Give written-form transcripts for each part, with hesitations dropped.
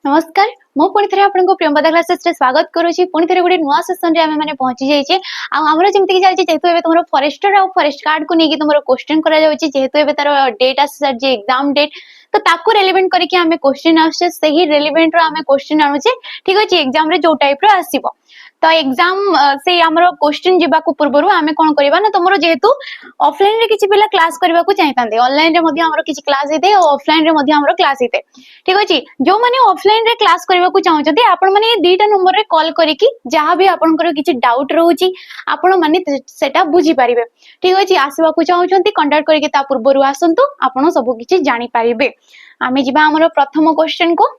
नमस्कार मु पुणी थे आपको प्रियंवदा क्लासेस रे स्वागत करुच्ची पुणी थे गोटे नुआ सेसन रे आमे माने पहुंची जाइए आमर जमती चलती जेहेतु एबे तुम फॉरेस्टर आ फॉरेस्ट गार्ड को लेकिन तुम क्वेश्चन करा जाउची जेहेतु एबे तार डेट आसी सारी एग्जाम डेट तो ताको रेलेवेंट करके आमे क्वेश्चन आछे सही रेलेवेंट रो आमे क्वेश्चन आनुचे ठीक अछि एग्जाम रे जो टाइप रो आसीबो तो एग्जाम से हमर क्वेश्चन जिबा को पूर्वरु आमे कोन करबा ना तुमरो जेहेतु ऑफलाइन रे किछि पिला क्लास करबा को चाहितांदे ऑनलाइन रे मध्ये हमर किछि क्लास हेते और ऑफलाइन रे मध्ये हमर क्लास हेते ठीक अछि जो माने ऑफलाइन रे क्लास करबा को चाहउछथि आपण माने दीटा नंबर रे कॉल करिकि जहां भी आपनकर किछि डाउट रहउची आपण माने सेटा बुझी परिबे ठीक अछि आसीबा को चाहउछथि कांटेक्ट करिकि ता पूर्वरु आसंतु आपण सब किछि जानि परिबे आमे जिबा हमर प्रथम क्वेश्चन को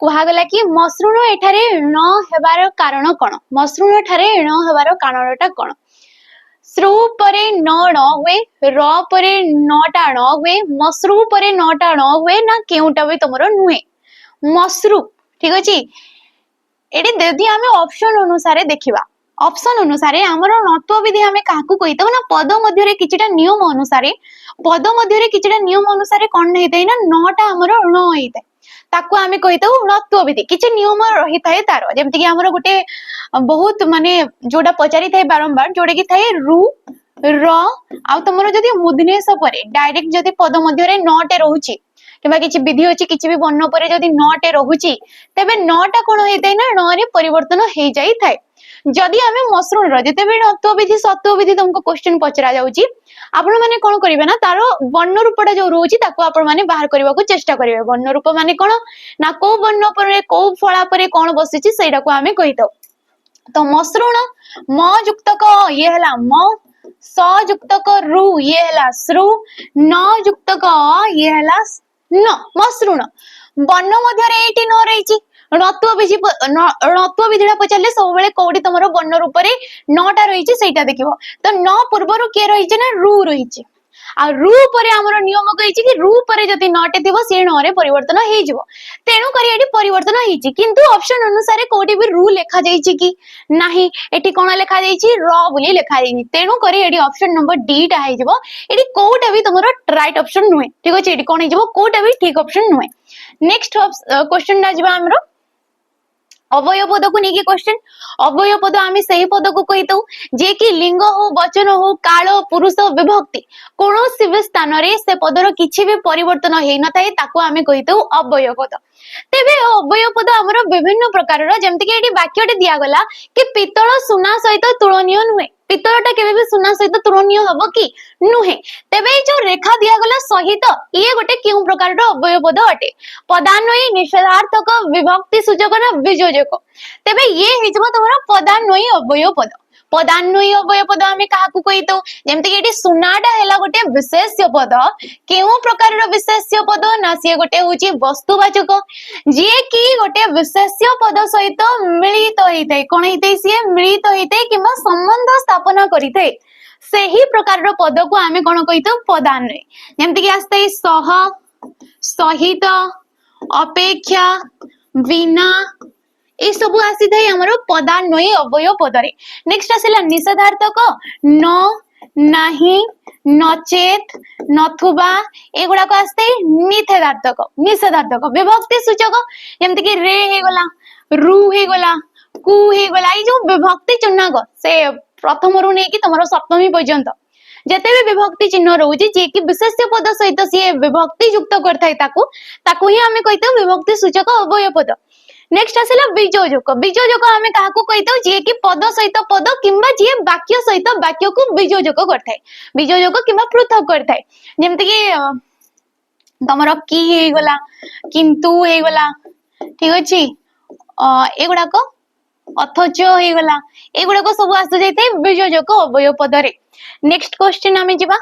कुहागला कि मसृण एठारे न हेबार कारण कोन मसृण एठारे न हेबार कारणटा कोन श्रु परे न हुए र परे नटा न हुए मसृ परे नटा न हुए ना केउटा भी तुमरो नुहे मसृ ठीक अछि एडी देदी हमें ऑप्शन अनुसार देखिबा ऑप्शन अनुसार हमर नत्व विधि हमें काकू कहितो ना पद मध्य रे किछटा नियम अनुसार पद मध्य रे किछटा नियम अनुसार कोन हेतै ना नटा हमर न हेतै ताको आमे कहितो नत्व विधि किछि नियम रही थाए तार जेमति कि हमर गुटे बहुत माने जोडा पचारी थाए बारंबार जोडे कि थाए रु र आ तमरो जदी मुदनेस परे डायरेक्ट जदी पद मध्य रे नटे रहूची किबा किछि विधि होची किछि भी वर्ण परे जदी नटे रहूची तबे नटा कोन हेतै ना न रे परिवर्तन हे जाई थाए जदी हमें मसृण रो जते भी नत्व विधि सत्व विधि तुमको क्वेश्चन पचरा जाउची आपण माने कोन करिवे ना तारो वर्ण रूपटा जो रहूची ताको आपण माने बाहर करबा को चेष्टा करिवे वर्ण रूप माने कोन ना को वर्ण परे को फळा परे कोन बसिची सेटा को हमें कहितो तो मसृण म युक्त क ये हला म स युक्त क रु ये हला श्रु न युक्त क ये हला न मसृण वर्ण मध्य रे एटी न रहिची णत्व विधिटा पचारे सब बेले कोडी तमर वर्ण रूप रे नटा रहिची सेटा देखिबो तो न पूर्वरु के रहिची ना रु रहिची आ रु परे हमर नियम कहिची कि रु परे जति नटे थिबो से न रे परिवर्तन हे जिवो तेनु करी एटी परिवर्तन हेची किंतु ऑप्शन अनुसार कोडी भी रु लेखा जाईची कि नाही एटी कोन लेखा जाईची र बोली लेखा जाईची तेनु करी एटी ऑप्शन नंबर डी टा हे जिवो एटी कोटा भी तमरो राइट ऑप्शन नुहे ठीक अछि एटी कोन हे जिवो कोटा भी ठीक ऑप्शन नुहे नेक्स्ट क्वेश्चन ना जिवो हमरो अवय पद को नहीं क्वेश्चन अवय पद आम से पद को कही जे कि लिंग हो वचन हो काल पुरुष विभक्ति कौन भी स्थान रे से पदर किछि भी परिवर्तन हे न थाए ताको आमे कही अवय पद तेबे अवय पद हमर विभिन्न प्रकार जेमति कि एटी वाक्यटे दिया गला कि पितल सुना सहित तुलनीय नुहे पितलटा केबे भी सुना सहित तुलनीय हबो कि नुहे तेबे जो रेखा दिया गला सहित ये गोटे क्यों प्रकार अवय पद अटे पदान्वयी निषेधार्थक विभक्ति सूचक ना वियोजक तेबे ये हिजबो तमरा पदान्वयी अवय पद पदान्वयी अवय पद आमे काहाकू कहितो जेमति कि एटी सुनाटा हैला गोटे विशेष्य पद केउ प्रकार विशेष्य पद ना से गोटे होची वस्तुवाचक जे कि गोटे विशेष्य पद सहित मिलित होइतै कोन हेतै से मिलित होइतै किबा संबंध स्थापना करितै सेही प्रकार पद को आमे कोन कहितो पदान्वयी जेमति कि आस्ते सह सहित अपेक्षा बिना ए सब आसी थाए हमर पदान्वयी अवय पदरे नेक्स्ट आसिला निषेधार्थक न नाही नचेत नथुबा एगुडा को आस्ते निषेधार्थक विभक्ति सूचक जेमति कि रे हे गला रु हे गला कु हे गला ई जो विभक्ति चिन्ह से प्रथम रु नै कि तमरो सप्तमी पर्यंत जते भी विभक्ति चिन्ह रहउची जे कि विशेष्य पद सहित से विभक्ति युक्त करथाय ताकू ही हमें कहितो विभक्ति सूचक अवय पद नेक्स्ट आसिला बीजोजक हमें काहाकू कहितो जे कि पद सहित पद किंबा जे वाक्य सहित वाक्य को बीजोजक करथाय बीजोजक किंबा पृथक करथाय जेमति कि तमरो की हे गला किंतु हे गला ठीक अछि एगुडा को अथच हे गला एगुडा को सब आस जाइते बीजोजक अवय पदरे नेक्स्ट क्वेश्चन आमे जिबा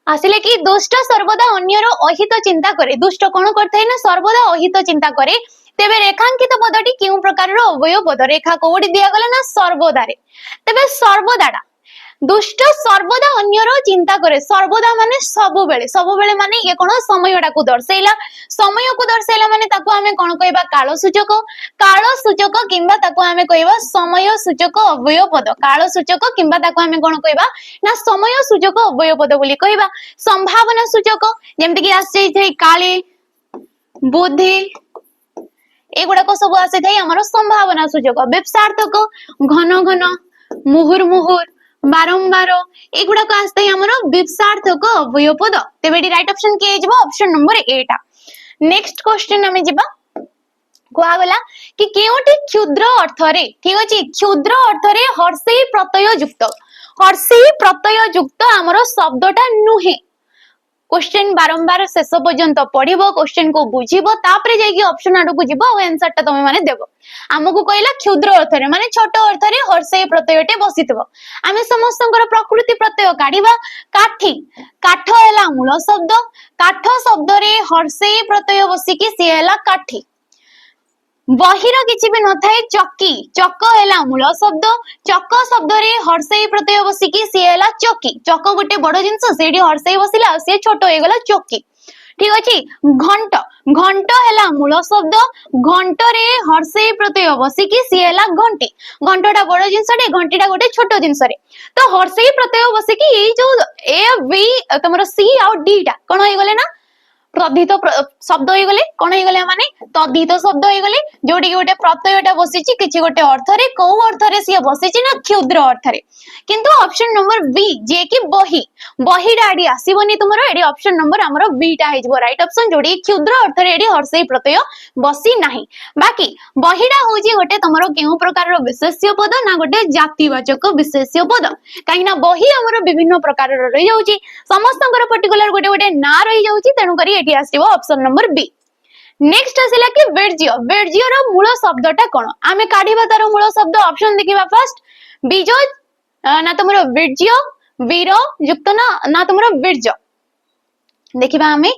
आसिले कि दुष्ट सर्वदा अन्यर अहित चिंता करे दुष्ट कोन करथाय ना सर्वदा अहित चिंता करे तेबे रेखांकित पदटी केउ प्रकार अवय पद रेखा कोडी दिया गला ना सर्वदा रे तेबे सर्वदाडा दुष्ट सर्वदा अन्यर चिंता करे सर्वदा माने सब बेले माने ये कोन समयटा को दर्शाइला माने ताको हमें कोन कहबा काल सूचक किंबा ताको हमें कहबा समय सूचक अवय पद काल सूचक किंबा ताको हमें कोन कहबा ना समय सूचक अवय पद बोली कहबा संभावना सूचक जेमति कि आसे काले बोधे एगुड़ाक सब आसी थाई आमर संभावना सूचक विपसार्थक घन घन मुहुर मुहुर बारंबार एगुड़ाक आसता आमर विपसार्थक अव्यय पद तेबे राइट ऑप्शन किए जेबो ऑप्शन नंबर 8 नेक्स्ट क्वेश्चन हमें जेबा कुआ गला कि केउटी क्षुद्र अर्थ रे ठीक अछि क्षुद्र अर्थ रे हर्षेय प्रत्यय युक्त आमर शब्दटा नुहे क्वेश्चन बारंबार शेष पर्यंत पढ़िबो क्वेश्चन को बुझिबो तापरे जाई ऑप्शन आडू को जिबो आ आंसर ता तमे माने देबो हमकु कहला क्षुद्र अर्थ रे माने छोट अर्थ रे हर्षेय प्रत्ययटे बसितबो आमे समस्तंकर प्रकृति प्रत्यय काढिबा काठी काठ हैला मूल शब्द काठ शब्द रे हर्षेय प्रत्यय बसिकी से हैला काठी बहिर किछि भी न थाए चक्की चक्क हैला मूल शब्द चक्क शब्द रे हर्षेय प्रत्यय बसिकी से हैला चक्की चक्क गोटे बड़ जिंस सेडी हर्षेय बसिला से छोट होय गेला चक्की ठीक अछि घंट घंट हैला मूल शब्द घंट रे हर्षेय प्रत्यय बसिकी से हैला घंटी घंटटा बड़ जिंस रे घंटीटा गोटे छोट जिंस रे तो हर्षेय प्रत्यय बसिकी ए जो A B तमरो C uh D टा कोन होय गेले ना प्रधित शब्द हो गले कोन हो गले माने तद्धित शब्द हो गले जोडी गोटे प्रत्ययटा बसिची किछि गोटे अर्थ रे को अर्थ रे सिया बसिची ना क्षुद्र अर्थ रे किंतु ऑप्शन नंबर बी जे कि बही बही डाडी आसीबनी तुमरो एडी ऑप्शन नंबर हमरो बी टा हे जबो राइट ऑप्शन जोडी क्षुद्र अर्थ रे एडी हर्षेय प्रत्यय बसी नाही बाकी बहीडा होजी गोटे तुमरो केउ प्रकार रो विशेष्य पद ना गोटे जातिवाचक विशेष्य पद काईना बही हमरो विभिन्न प्रकार रो रहि जाउची समस्तकर पर्टिकुलर गोटे गोटे ना रहि जाउची तेनु करी एटी आसीबो ऑप्शन नंबर बी नेक्स्ट आसिला कि वीर्य वीर्य रो मूल शब्दटा कोन आमे काढिबा तार मूल शब्द ऑप्शन देखिबा फर्स्ट बीज ना तुमरो वीर्य वीर युक्त ना तुमरो वीर्य देखिबा आमे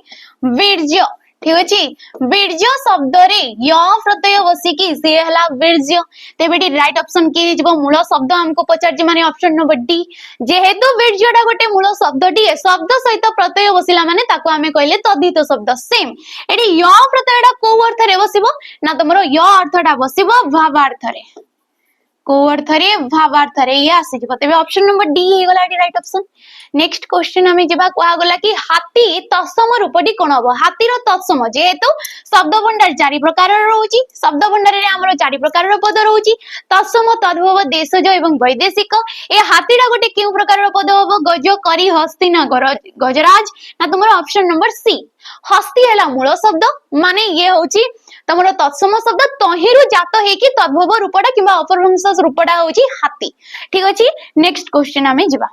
वीर्य ठीक अछि वीर्य शब्द रे य प्रत्यय बसिकी से हला वीर्य तेबेटी राइट ऑप्शन के जबो मूल शब्द हमको पचार माने ऑप्शन नंबर डी जेहेतु वीर्यटा गोटे मूल शब्द डी शब्द सहित प्रत्यय बसिला माने ताको आमे कहले तद्धित शब्द सेम एडी य प्रत्ययटा को अर्थ रे बसिबो ना तमरो य अर्थटा बसिबो भावार्थ रे को अर्थ रे भावार्थ रे ये आसी जबो तेबे ऑप्शन नंबर डी हे गला राइट ऑप्शन नेक्स्ट क्वेश्चन हमें जेबा कोआ गला कि हाथी तत्सम रूपटी कोन हबो हाथी रो तत्सम जेहेतु शब्द भंडार चारि प्रकार रहउची शब्द भंडार रे हमरो चारि प्रकार रो पद रहउची तत्सम तद्भव देशज एवं वैदेशिक ए हाथीरा गोटे केउ प्रकार रो पद हबो गज करी हस्ती ना गजराज ना तुमरो ऑप्शन नंबर सी हस्ती हैला मूल शब्द माने ये होची तमरो तत्सम शब्द तहिरु जात हे कि तद्भव रूपटा किबा अपभ्रंश रूपटा होची हाथी ठीक अछि नेक्स्ट क्वेश्चन हमें जिबा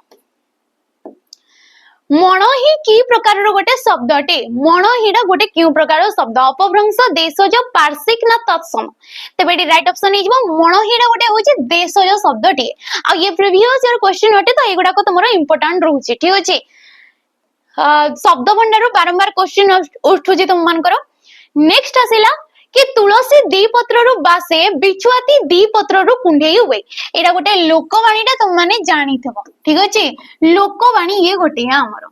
मणहि की प्रकार रो गोटे शब्दटे मणहिडा गोटे क्यों प्रकार शब्द अपभ्रंश देशज पार्श्विक ना तत्सम तेबे राइट ऑप्शन हे जिवो मणहिडा गोटे होची देशज शब्दटे आ ये प्रीवियस ईयर क्वेश्चन होटे तो एगुडा को तमरो इंपोर्टेंट रहउची ठीक अछि शब्द भंडार रो बारंबार क्वेश्चन उठुची तुम मान करो नेक्स्ट आसिला कि तुलसी दी पत्र रु बासे बिछुआती दी पत्र रु कुंडेई हुए एटा गोटे लोकवाणीटा तुम माने जानिथबो ठीक अछि लोकवाणी ये गोटे हमर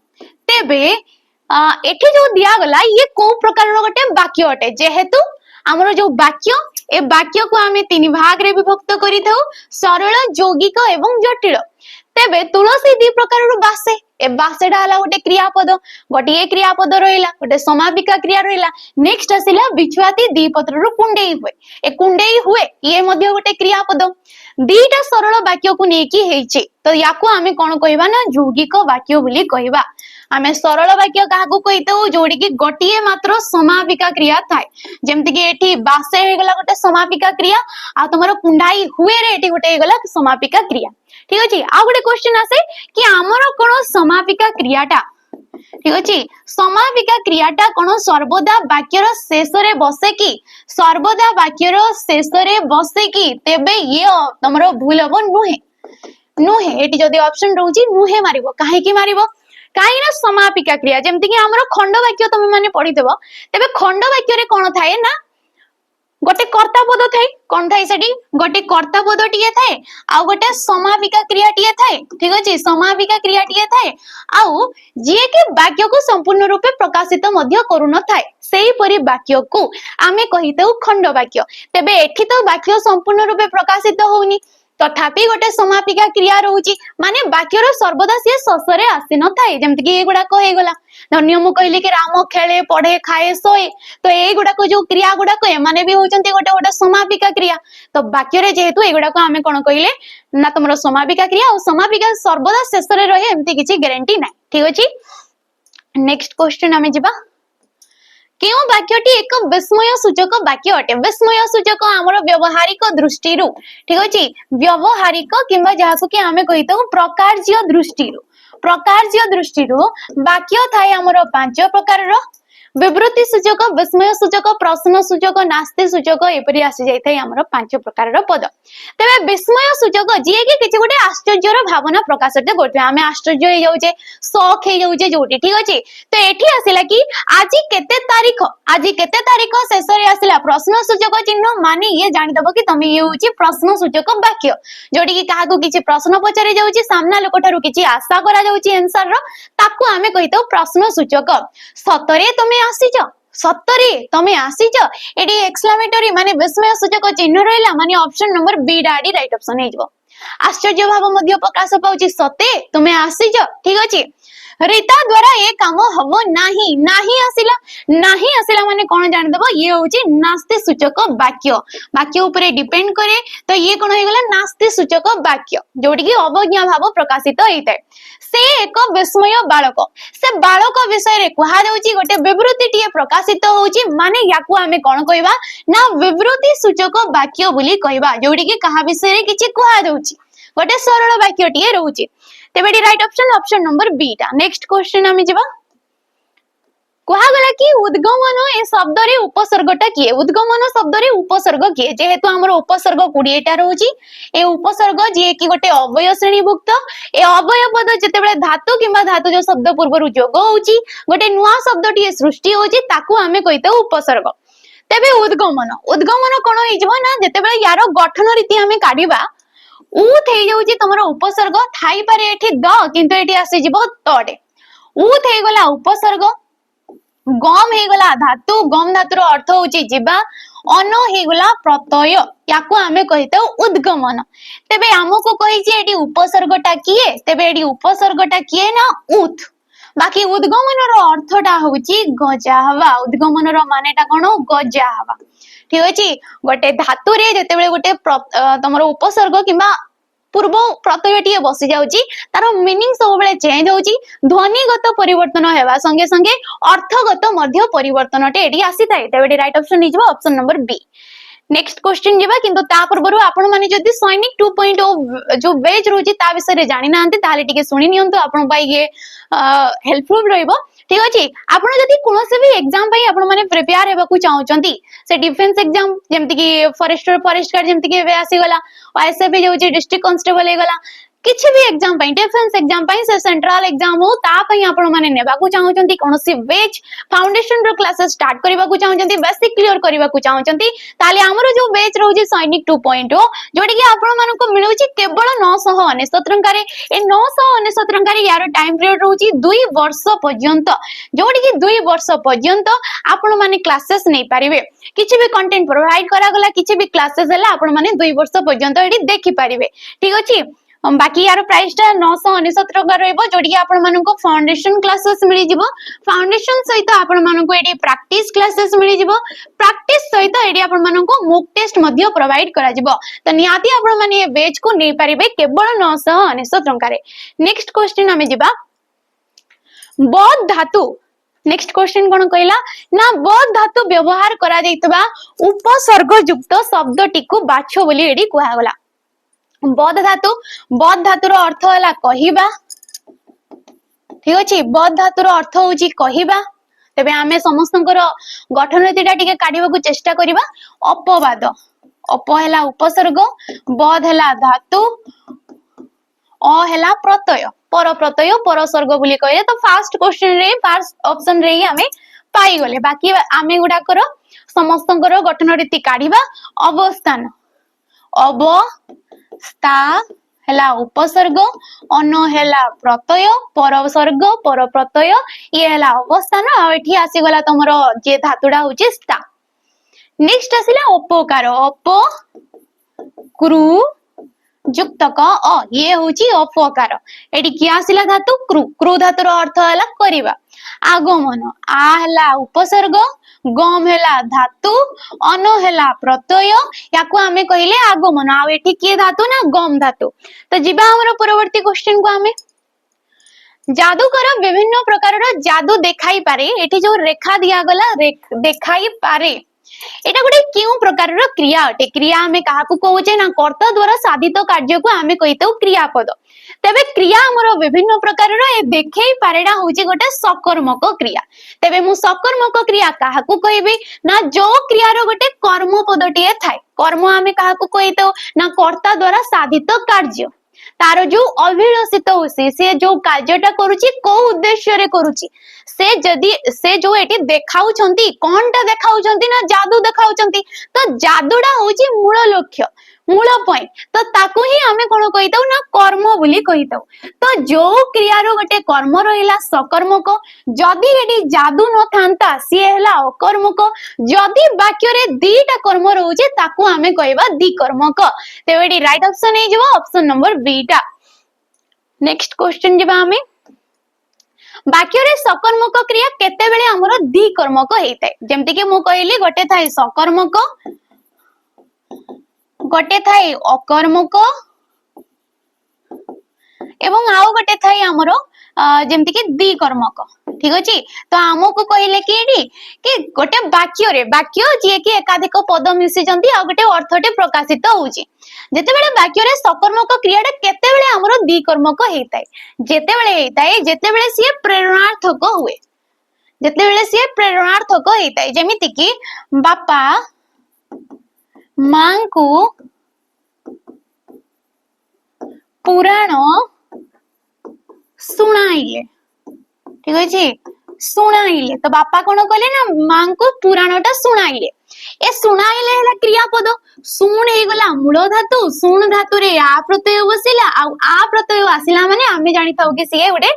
तेबे एठी जो दिया गला ये को प्रकार रो गोटे वाक्य अटे जेहेतु हमर जो वाक्य ए वाक्य को हमें तीन भाग रे विभक्त करिथौ सरल यौगिक एवं जटिल तेबे तुलसी दी प्रकार रु बासे ए बासेडा हला गोटे क्रियापद गोटे क्रियापद रहिला गोटे समापिका क्रिया रहिला नेक्स्ट आसिला बिछुआती दी पत्र रु कुंडेई हुए ए कुंडेई हुए ये मध्य गोटे क्रियापद दीटा सरल वाक्य को नेकी हेछि तो याकू हमें कोन कहबा ना यौगिक वाक्य बोली कहबा आमे सरल वाक्य काहाकू कहितौ जोडी कि गोटिए मात्र समापिका क्रिया थाए जेमति कि एठी बासे हे गला गोटे समापिका क्रिया आ तमरो कुंडाई हुए रे एठी गोटे हे गला समापिका क्रिया ठीक अछि आ गोटे क्वेश्चन आसे कि हमरो कोन समापिका क्रियाटा ठीक अछि समापिका क्रियाटा कोन सर्वदा वाक्यर शेष रे बसे कि सर्वदा वाक्यर शेष रे बसे कि तेबे ये तमरो भूल हबो नुहे एठी जदी ऑप्शन रहउची नुहे मारिबो काहे कि मारिबो काहे ना समापिका क्रिया जेमति कि हमरो खंड वाक्य तुम माने पढि देबो तेबे खंड वाक्य रे कोन थाए ना गोटे कर्ता पद थाए कोन थाए सेठी गोटे कर्ता पद टिए थाए आ गोटे समापिका क्रिया टिए थाए ठीक अछि समापिका क्रिया टिए थाए आउ जे के वाक्य को संपूर्ण रूपे प्रकाशित मध्य करू न थाए सेही परि वाक्य को आमे कहितौ खंड वाक्य तेबे एठी तो वाक्य संपूर्ण रूपे प्रकाशित होउनी तथापि गोटे समापिका क्रिया रोची माने वाक्यर सर्वदा सी शसरे आसी न थाए जेमति कि एगुडा हो गला धन्य मु कहली कि राम खेले पढ़े खाए सोए तो एगुडा को जो क्रिया गुडा को एमाने भी होचंती गोटे गोटे समापिका क्रिया तो वाक्य रे जेहेतु एगुडा को आमे कोन कहले ना तुमरो समापिका क्रिया और समापिका सर्वदा शेषरे रहे एमती किछि गारंटी नै ठीक अछि नेक्स्ट क्वेश्चन आमे जिबा केउ वाक्यटी एक विस्मय सूचक वाक्य अटे विस्मय सूचक हमर व्यवहारिक दृष्टि ठीक अछि व्यवहारिक किंबा जाहाको कि आमे कहितो प्रकारज्य दृष्टि वाक्य थाए हमर पांच प्रकार रो विवृत्ति सूचक विस्मय सूचक प्रश्न सूचक नास्ति सूचक एपरि आसी जाय थाए हमर पांच प्रकार रो पद तबे विस्मय सूचक जे कि किछि गोटे आश्चर्यर भावना प्रकाशित करथे आमे आश्चर्य हे जाउचे शौक हे जाउचे जोटी ठीक अछि तो एठी आसिला कि आज केते तारीख शेष रे आसिला प्रश्न सूचक चिन्ह माने ये जानि दबो कि तमे ये होची प्रश्न सूचक वाक्य जोटी कि काहाको किछि प्रश्न पचारे जाउची सामना लोक ठारू किछि आशा करा जाउची आंसर रो ताकू आमे कहितो प्रश्न सूचक सतरे तमे आसीच सत्तरे तमे आसीच एडी एक्सक्लेमेटरी माने विस्मय सूचक चिन्ह रहला माने ऑप्शन नंबर बी डाडी राइट ऑप्शन हे जबो आश्चर्य भाव मध्य प्रकाश पाउची सते तमे आसीच ठीक अछि रीता द्वारा ए काम हबो नाही आसिला माने कोन जान दबो ये होची नास्ति सूचक वाक्य ऊपर डिपेंड करे तो ये कोन हे गेला नास्ति सूचक वाक्य जोडी कि अवज्ञा भाव प्रकाशित हेइतै से एक विस्मय बालक से बालक विषय रे कुहा जाउची गोटे विवृत्ति टिए प्रकाशित होउची माने याकू आमे कोन कहबा ना विवृत्ति सूचक वाक्य बोली कहबा जोडी कि कहा विषय रे किछि कुहा जाउची गोटे सरल वाक्य TA रहउची तेबेडी right option number B टा नेक्स्ट क्वेश्चन आमे जिबा कुहा गला कि उद्गमन ए शब्द रे उपसर्गटा किए उद्गमन शब्द रे उपसर्ग किए जेहेतु हमर उपसर्ग 20 टा रहउची ए उपसर्ग जे कि गोटे अवयव श्रेणीभुक्त ए अवयव पद जेतेबेले धातु किंबा धातु जो शब्द पूर्वरु जोग होउची गोटे नुवा शब्द टी सृष्टि होउची ताकू आमे कहितो उपसर्ग तेबे उद्गमन कोन होई जबो ना जेतेबेले यार गठन रीति आमे काढिबा उत हे जाउची तमरो उपसर्ग थाई पारे एठी द किंतु एठी आसी जिवो तडे उत हे गला उपसर्ग गम हे गला धातु गम धातुर अर्थ होची जिबा अन हे गला प्रत्यय याकू आमे कहितो उद्गमन तेबे हमको कहिची एठी उपसर्गटा किए तेबे एठी उपसर्गटा किए ना उत बाकी उद्गमन रो अर्थटा होची गजा हवा उद्गमन रो मानेटा कोन गजा हवा ठीक अछि गोटे धातु रे जेतेबेले गोटे तमरो उपसर्ग किबा पूर्व प्रत्यय टिए बसी जाउची तारो मीनिंग सब बेले चेंज होउची ध्वनिगत परिवर्तन हेबा संगे संगे अर्थगत मध्य परिवर्तन टे एडी आसी थाए तेबेडी राइट ऑप्शन निजबो option number B next question जिबा किंतु ता पूर्वरु आपण माने जदी सैनिक 2.0 जो बेज रोजी ता विषय रे जानि नांती ताले टिके सुनि नियंतु आपण बाई ये हेल्पफुल रहइबो ठीक अछि आपण जदी कोनोसे भी एग्जाम पई आपण माने प्रिपेयर हेबा को चाहउचंती से डिफेंस एग्जाम जेमति कि फॉरेस्ट गार्ड जेमति कि आसी गला आईएसएफ जो डिस्ट्रिक्ट कांस्टेबल हे गला किछि भी एग्जाम पई डिफेंस एग्जाम पई से सेंट्रल एग्जाम हो ता पई आपण माने नेबा को चाहउचंती कोनोसी बेच फाउंडेशन रो क्लासेस स्टार्ट करबा को चाहउचंती बेसिक क्लियर करबा को चाहउचंती ताले हमरो जो बेच रहउजी सैनिक 2.0 जोडी कि आपण मानको मिलुची केवल 999 टंका रे ए 999 टंका रे यार टाइम पीरियड रहउची 2 वर्ष पर्यंत जोडी कि 2 वर्ष पर्यंत आपण माने क्लासेस नै पारिबे किछि भी कंटेंट प्रोवाइड करा गला किछि भी क्लासेस हला आपण माने 2 वर्ष पर्यंत एडी देखि पारिबे ठीक अछि बाकी यार प्राइस टा 999 टका रहइबो जोडी आपण मानको फाउंडेशन क्लासेस मिलि जिवो फाउंडेशन सहित आपण मानको एडी प्रैक्टिस क्लासेस मिलि जिवो प्रैक्टिस सहित एडी आपण मानको मॉक टेस्ट मध्ये प्रोवाइड करा जिवो त नियाती आपण माने ए बेच को नै पारिबे केवल 999 टका रे नेक्स्ट क्वेश्चन हमें जिबा बोध धातु नेक्स्ट क्वेश्चन कोन कहला ना बोध धातु व्यवहार करा जैतबा उपसर्ग युक्त शब्द टिकु बाछो बोली एडी कुहा गला बोध धातुर अर्थ हला कहिबा ठीक अछि बोध धातुर अर्थ होची कहिबा तबे आमे समस्तंकर गठन रीतिटा टिके काढिबा को चेष्टा करिबा अपवाद अप हला उपसर्ग बोध हला धातु अ हला प्रत्यय परसर्ग बोली कहले तो फर्स्ट क्वेश्चन रे फर्स्ट ऑप्शन रे आमे पाई गले बाकी आमे गुडा कर समस्तंकर गठन रीति काढिबा अवस्थान स्ता हेला उपसर्ग अन हेला प्रत्यय परसर्ग पर प्रत्यय ये हेला अवस्थान आ एठी आसी गला तमरो जे धातुडा होची स्ता नेक्स्ट आसिला उपकार अप कृ युक्त क अ ये होची अपकार एटी कि आसिला धातु कृ कृ धातुर अर्थ हला करिवा आगमन आ हला उपसर्ग गम हला धातु अन हला प्रत्यय याकू आमे कहिले आगमन आ एटी कि धातु ना गम धातु तो जिबा हमर परवर्ती क्वेश्चन को आमे जादूकर विभिन्न प्रकार जादू देखाई पारे एटी जो रेखा दिया गला देखाई पारे एटा गोटे क्यों प्रकार क्रिया अटे क्रिया आमे काहाकू कहूचे ना कर्ता द्वारा साधित कार्य को आमे कहितौ क्रियापद तेबे क्रिया हमर विभिन्न प्रकार ए देखेई पारेडा होची गोटे सकर्मक क्रिया तेबे मु सकर्मक क्रिया काहाकू कहबी ना जो क्रियार गोटे कर्म पदटिए थाए कर्म आमे काहाकू कहितौ ना कर्ता द्वारा साधित कार्य तार जो अभिलषित होसी से जो कार्यटा करूची को उद्देश्य रे करूची से जदी से जो एटी देखाउछंती कोनटा देखाउछंती ना जादू देखाउछंती तो जादूडा होची मूल लक्ष्य मूल पॉइंट तो ताकू ही आमे कोन कहितौ ना कर्म बोली कहितौ तो जो क्रिया रो गटे कर्म रहिला सकर्मक जदी एटी जादू न थांता सी हैला अकर्मक जदी वाक्य रे दीटा कर्म रहउचे ताकू आमे कहबा द्विकर्मक तो एटी राइट ऑप्शन हे जबो ऑप्शन नंबर बी टा नेक्स्ट क्वेश्चन जबा आमे वाक्य रे सकर्मक क्रिया केते बेले हमरो द्विकर्मक हेइताय जेमति के मु कहली गोटे थाई सकर्मक गोटे थाई अकर्मक एवं आउ गोटे थाई हमरो जेमति के द्विकर्मक ठीक अछि तो हमको कहले कि गोटे वाक्य जे कि एकाधिक पद मिसी जंती आ गोटे अर्थटे प्रकाशित होउची जेते बेले वाक्य रे सकर्मक क्रियाटा केते बेले हमरो द्विकर्मक हेइताय जेते बेले सी प्रेरणार्थक हुए जेते बेले सी प्रेरणार्थक हेइताय जेमिति कि बापा मां को पुराण सुनाइले ठीक अछि सुनाइले तो बापा कोन कहले ना मां को पुराणटा सुनाइले ए सुनाइले हला क्रियापद सुन हे गला मूल धातु सुन धातु रे आ प्रत्यय बसिला आ प्रत्यय आसिला माने आमे जानि थाउ कि से गोटे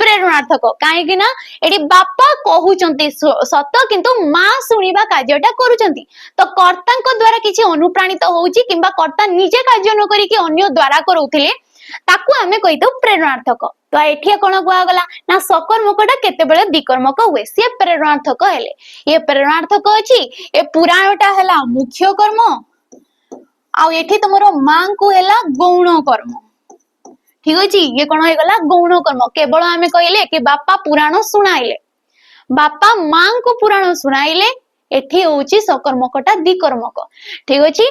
प्रेरणार्थक काहे कि ना एडी बापा कहउचंती सत किंतु मां सुनिबा कार्यटा करूचंती तो कर्तांक द्वारा किछि अनुप्राणित होउची किंबा कर्ता निजे कार्य न करी कि अन्य द्वारा करउथिले ताकू आमे कहितो प्रेरणार्थक तो एठी कोन कुआ गला ना सकर्मकटा केते बेले द्विकर्मक हुए से प्रेरणार्थक हेले ये प्रेरणार्थक अछि ए पुराणटा हला मुख्य कर्म आ एठी तमरो मां को हला गौण कर्म ठीक अछि ये कोन हे गला गौण कर्म केवल आमे कहिले कि बापा पुराण सुनाइले बापा मां को पुराण सुनाइले एठी होची सकर्मकटा द्विकर्मक ठीक अछि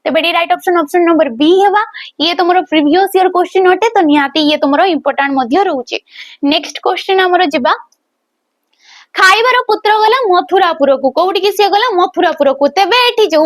तेबेडी right option option number B हेबा ये तमरो प्रीवियस ईयर क्वेश्चन हटे तो निहाती ये तमरो इंपोर्टेंट मध्य रहउची नेक्स्ट क्वेश्चन हमरो जिबा खाइबार पुत्र गला मथुरापुर को कोउटी कि से गला मथुरापुर को तेबे एठी जो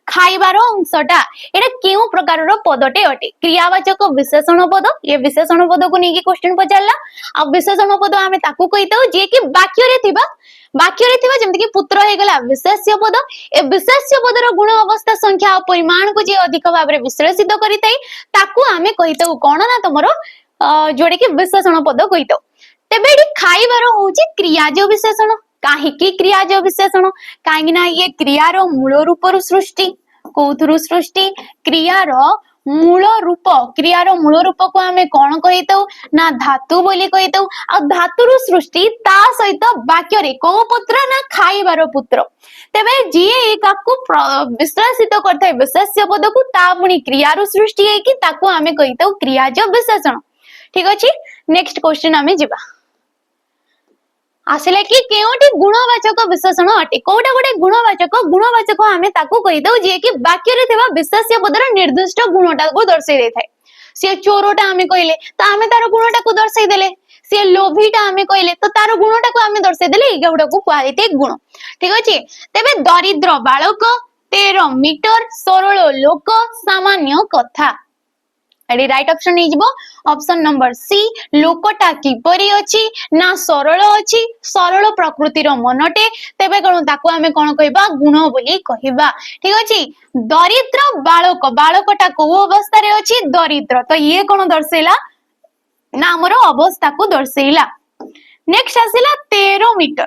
खाइबार अंशटा एटा केउ प्रकार रो पदटे अटे क्रियावाचक विशेषण पद ये विशेषण पद को नेकी क्वेश्चन पचारला आ विशेषण पद आमे ताकू कहितौ जे कि वाक्य रे थिबा जेमति कि पुत्र हे गला विशेष्य पद ए विशेष्य पदर गुण अवस्था संख्या और परिमाण को जे अधिक भाबरे विश्लेषित करितै ताकू आमे कहितौ कोन ना तमरो जोडे कि विशेषण पद कहितौ तेबे एडी खाइबार होउची क्रियाज विशेषण काहे कि क्रियाज विशेषण काहे ना ये क्रियार मूल रूप सृष्टि कोथुरु सृष्टि क्रियार मूल रूप को आमे कोन कहितौ ना धातु बोली कहितौ आ धातुरु सृष्टि ता सहित वाक्य रे को पुत्र ना खाइबार पुत्र तेबे जे एकाकू विश्लेषित करथै विशेष्य पद को ता पुनी क्रियारु सृष्टि है कि ताकू आमे कहितौ क्रियाज विशेषण ठीक अछि नेक्स्ट क्वेश्चन आमे जिबा आसिले कि केउटी गुणवाचक विशेषण अटे कोटा गोटे गुणवाचक आमे ताकू कहि दउ जे कि वाक्य रे थिबा विशेष्य पदर निर्दिष्ट गुणटा को दर्शाइ दे थाए से चोरटा आमे कहिले त आमे तार गुणटा को दर्शाइ देले से लोभीटा आमे कहिले तो तार गुणटा को आमे दर्शाइ देले एगुडा को क्वालिटी गुण ठीक अछि तेबे दरिद्र बालक 13 मीटर सरल लोक सामान्य कथा एडी राइट ऑप्शन हे जिवो ऑप्शन नंबर सी लोकटा किपरि अछि ना सरल प्रकृतिर मनटे तेबे कोन ताको आमे कोन कहबा गुण बोली कहबा ठीक अछि दरिद्र बालकटा को अवस्था रे अछि दरिद्र तो ये कोन दर्शैला ना हमरो अवस्था को दर्शैला नेक्स्ट आसिला 13 मीटर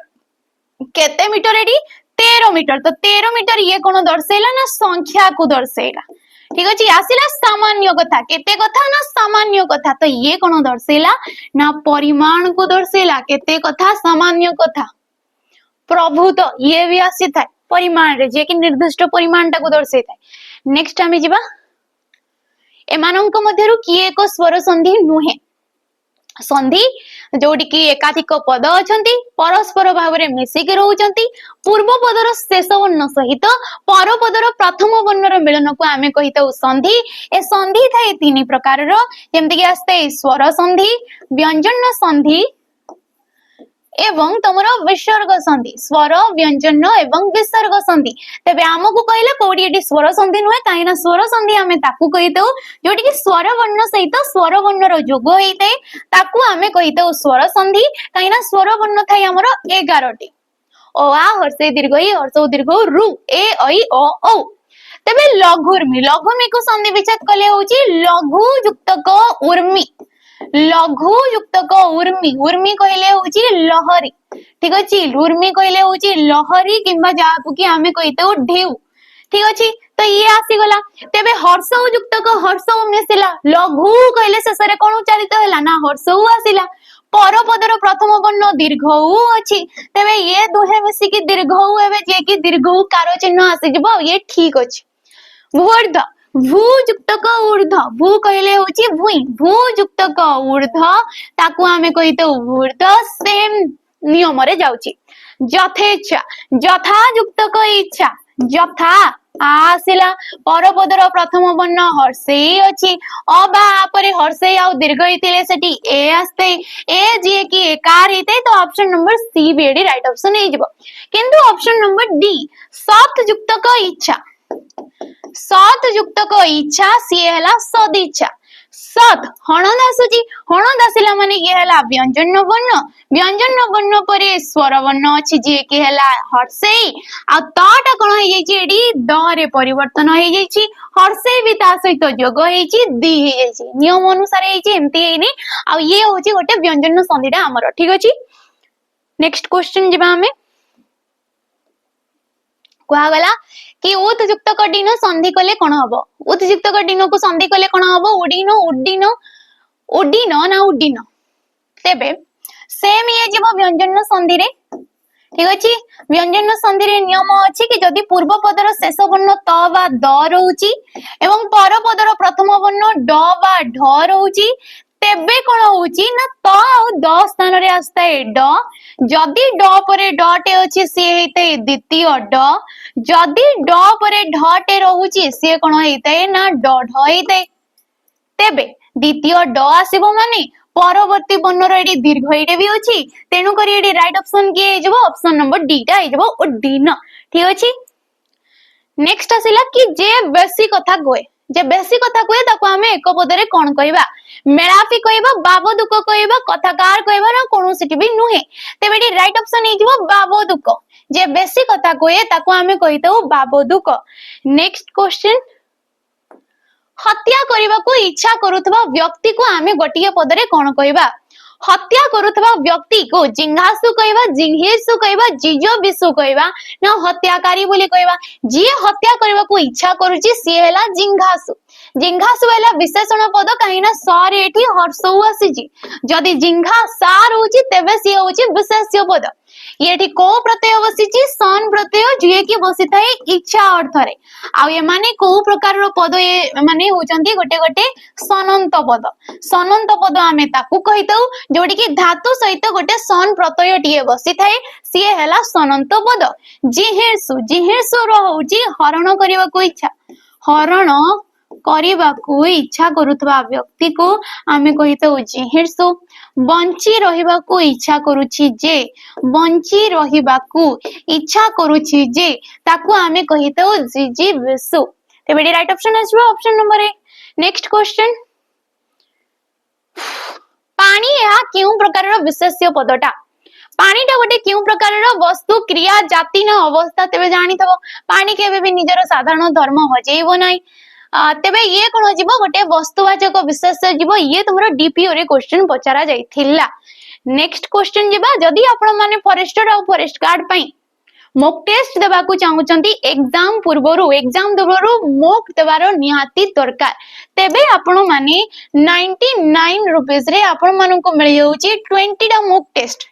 केते मीटर एडी 13 मीटर तो 13 मीटर ये कोन दर्शैला ना संख्या को दर्शैला ठीक अच्छे आसला सामान्य कथा केते कथा ना सामान्य कथा तो ये कौन दर्शेला ना परिमाण को दर्शेला केते कथा सामान्य कथा प्रभुत ये भी आसी था परिमाण रे जे कि निर्दिष्ट परिमाण टाको दर्शे था नेक्स्ट आमे जिबा एमानंक मध्यरु किए एक स्वर संधि नुहे संधि जोटी की एकाधिक पद अछंती परस्पर भाव रे मिसिक रहउचंती पूर्व पदर शेष वर्ण सहित पर पदर प्रथम वर्णर मिलन को आमे कहितौ संधि ए संधि थाए तीन प्रकार रो जेमति कि आस्ते स्वर संधि व्यंजन संधि एवं तुमरो विसर्ग संधि स्वर व्यंजन एवं विसर्ग संधि तबे आमको कहले कोडी एटी स्वर संधि नुहे काइना स्वर संधि आमे ताकू कहितौ जोटी कि स्वर वर्ण सहित स्वर वर्णर जोग होइते ताकू आमे कहितौ स्वर संधि काइना स्वर वर्ण थाई हमरो 11 टी ओ आ हर्षे दीर्घ ई हर्षो दीर्घ रु ए ऐ ओ औ तबे लघुर्मी को संधि विच्छेद कले होची लघु युक्त क उर्मी लघु युक्त क उर्मी उर्मी कहले होची लहरी ठीक अछि उर्मी कहले होची लहरी किंबा जापु कि हमें कहितो ढेउ ठीक अछि तो ये आसी गला तबे हर्ष युक्त क हर्ष मिसिला लघु कहले शेष रे कोन उच्चारित होला ना हर्ष आसिला पर पदर प्रथम वर्ण दीर्घ उ अछि तबे ये दुहे मिसी कि दीर्घ उ एबे जे कि दीर्घ उ कार चिन्ह आसी जिवो ये ठीक अछि भूर्ध भू युक्त क ऊर्ध भू कहले होची भूई भू युक्त क ऊर्ध ताकू आमे कहितो ऊर्ध सेम नियम रे जाउची यथेच्छा यथा युक्त क इच्छा यथा आसिला परपदर प्रथम वर्ण हर्षे अछि अबा परे हर्षे आ दीर्घ इतिले सेठी ए आस्ते ए जे कि एकार हिते तो ऑप्शन नंबर सी बी एडी राइट ऑप्शन हे जिवो किंतु ऑप्शन नंबर डी सत युक्त क इच्छा सत युक्त को इच्छा सी हैला सदिच्छा सत हणद आसुची हणद आसिला माने ये हैला व्यंजन वर्ण परे स्वर वर्ण अछि जे कि हैला हर्षे आ ताटा कोन हे जाईची एडी द रे परिवर्तन हे जाईची हर्षे भी ता सहित जोग हेची दी हे जाईची नियम अनुसार हेची एमती हेनी आ ये होची गोटे व्यंजन संधिटा हमर ठीक अछि नेक्स्ट क्वेश्चन जिबा हमें कहा गला कि उत युक्त कडिन संधि कले कोन हबो उत युक्त कडिन को संधि कले कोन हबो उडीन ना उडीन तेबे सेम ये जीव व्यंजन संधि रे ठीक अछि व्यंजन संधि रे नियम अछि कि जदि पूर्व पदर शेष वर्ण त बा द रहउची एवं पर पदर प्रथम वर्ण ड बा ढ रहउची तेबे कोन होउची ना त आ द स्थान रे आस्ताय ड जदि ड परे ड टे अछि से हेते द्वितीय ड जदि ड परे ढ टे रहउची से कोन हेते ना ड ढ हेते तेबे द्वितीय ड आसीबो माने परवर्ती वर्ण रे दीर्घ एटे भी अछि तेनु करी एडी राइट ऑप्शन के हे जबो ऑप्शन नंबर डी टा हे जबो उडीन ठीक अछि नेक्स्ट आसिला कि जे बेसी कथा गोए जे बेसी कथा कहे ताको हमें एक पदरे कोन कहबा मेलापी कहबा बाबदुक कहबा कथाकार कहबा ना कोनोसिटी भी नुहे तेबेडी राइट ऑप्शन हे जिवो बाबदुक जे बेसी कथा कहे ताको हमें कहितो बाबदुक नेक्स्ट क्वेश्चन हत्या करबा को इच्छा करूथबा व्यक्ति को हमें गोटिए पदरे कोन कहबा हत्या करूथबा व्यक्ति को जिंघासु कहबा जिंघेसु कहबा जिजो बिसु कहबा ना हत्याकारी बोली कहबा जे हत्या करबा को इच्छा करूची से हैला जिंघासु हैला विशेषण पद काहिना सर एठी हर्षउ आसीची जदि जिंघा सार होची तेबे से होची विशेष्य पद येठी को प्रत्यय बसिची सन प्रत्यय जे कि बसिथाय इच्छा अर्थ रे आ ये माने को प्रकार रो पद ये माने होचंती गोटे गोटे सनंत पद आमे ताकू कहितौ जोडी कि धातु सहित गोटे सन प्रत्यय टिए बसिथाय सिए हैला सनंत पद जिहेसु रो होची हरण करबा को इच्छा हरण करबा को इच्छा करूथबा व्यक्ति को आमे कहितौ जिहेसु बंची रहिबा को इच्छा करूची जे बंची रहिबा को इच्छा करूची जे ताकू आमे कहितौ जिजी बेसु तेबेडी राइट ऑप्शन आछबो option number A next question पानी या केउ प्रकार रो विशेष्य पदटा पानीटा गोटे केउ प्रकार रो वस्तु क्रिया जाति न अवस्था तेबे जानि थबो पानी केबे भी निजर साधारण धर्म हजेइबो नै तेबे ये कोन जीवो गोटे वस्तुवाचक विशेष्य जीवो ये तुमरो डीपीओ रे क्वेश्चन पचारा जाइथिला नेक्स्ट क्वेश्चन जीवा जदी आपण माने फॉरेस्टर और फॉरेस्ट गार्ड पई मॉक टेस्ट देबाकू चाहूचंती एग्जाम पूर्वरु एग्जाम देबरु मॉक देबारो निहाती दरकार तेबे आपण माने 99 रुपीस रे आपण मानन को मिल जाउची 20 टा मॉक टेस्ट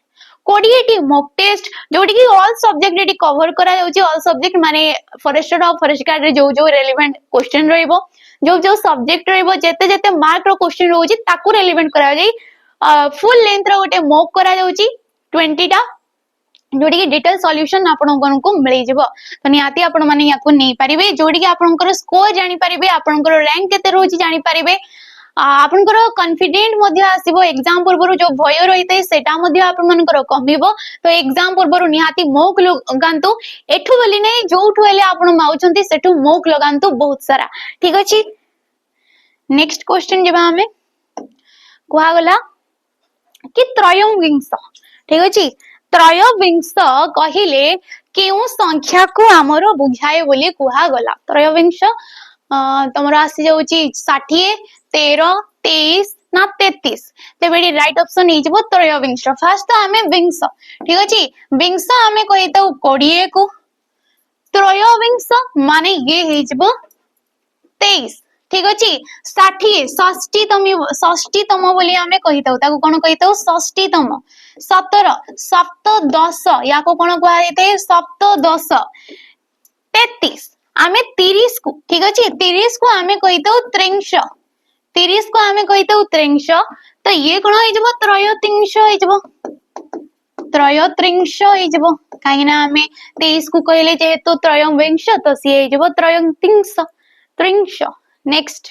20 टी मॉक टेस्ट जोटी की ऑल सब्जेक्ट रे कवर करा जाउची ऑल सब्जेक्ट माने फॉरेस्टर ऑफ फॉरेस्ट गार्ड रे जो रेलेवेंट क्वेश्चन रहइबो जो सब्जेक्ट रहइबो जेते जेते मार्क रो क्वेश्चन रहउची ताकू रेलेवेंट करा जाई फुल लेंथ रो गोटे मॉक करा जाउची 20 टा जोटी की डिटेल सॉल्यूशन आपन को मिल जिवो तो निहाती आपण माने याकू नै परिबे जोटी की आपनकर स्कोर जानि परिबे आपनकर रैंक केते रहउची जानि परिबे आपनकर कॉन्फिडेंट मध्ये आसीबो एग्जाम पूर्वरु जो भय रहिते सेटा मध्ये आपन मनकर कमिबो तो एग्जाम पूर्वरु निहाती मॉक लगांतु एठु बोली नै जोठु हेले आपन माउचंती सेठु मॉक लगांतु बहुत सारा ठीक अछि नेक्स्ट क्वेश्चन जेबा हमें कुहा गला कि त्रयोविंश ठीक अछि त्रयोविंश कहिले केउ संख्या को हमरो बुझाए बोली कुहा गला त्रयोविंश तमरो आसी जाउची 60 13 23 ना 33 तेबेडी राइट ऑप्शन ही जबो त्रयोविंश फर्स्ट तो हमें विंश ठीक अछि विंश हमें कहितौ 20 को त्रयोविंश माने ये हे जबो 23 ठीक अछि 60 षष्ठीतम बोली हमें कहितौ ताको कोन कहितौ षष्ठीतम 17 सप्तदश याको कोन कहै जेते सप्तदश 33 हमें 30 को ठीक अछि 30 को हमें कहितौ त्रिंश 30 को हमें कहितौ त्रिंश तो ये कोन हे जबो त्रयोत्रिंश हे जबो त्रयोत्रिंश हे जबो काहेना हमें 23 को कहले जेहेतु त्रयोविंश तो सी हे जबो त्रयोत्रिंश त्रिंश नेक्स्ट